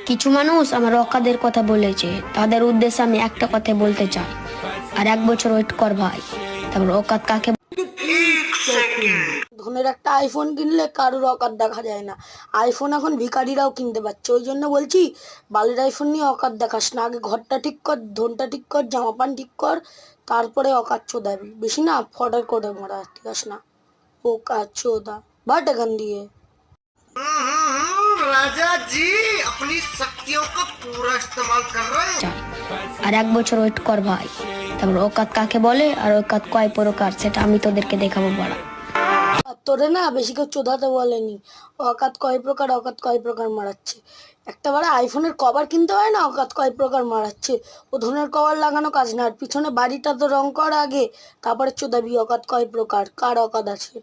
কিছু মানুষ আমার অকাদের কথা বলেছে, তাদের উদ্দেশ্যে আমি একটা কথা বলতে চাই, আর 1 বছর ওয়েট কর ভাই, তারপর অকাত কাকে। ধনের একটা আইফোন কিনলে কারোর অকাত দেখা যায় না। আইফোন এখন ভিখারিরাও কিনতে পারছে। ওই জন্য বলছি বালের আইফোন নিয়ে অকাত দেখাস না। আগে ঘরটা ঠিক কর, ধনটা ঠিক কর, জামা প্যান্ট ঠিক কর, তারপরে অকাত চোদাবি। বেশি না ফটার করে মারা, ঠিক আছে না? পোকা চোদা বাট এখান দিয়ে। राजा जी अपनी शक्तियों का पूरा इस्तेमाल कर रहे हैं। চাই, আর 1 বছর ওয়েট কর ভাই, তারপর অকাত কাকে বলে আর অকাত কয় প্রকার সেটা আমি তোদেরকে দেখাবো বড়া। আর তোরে না বেশি কেউ চোদাতে বলেনি। অকাত কয় প্রকার মারাচ্ছে। একটা বারে আইফোনের কভার কিনতে হয় না, অকাত কয় প্রকার মারাচ্ছে। ও ধনের কভার লাগানো কাজ না। আর পিছনে বাড়িটা তো রং কর আগে, তারপরে চোদাবি অকাত কয় প্রকার, কার অকাত আছে।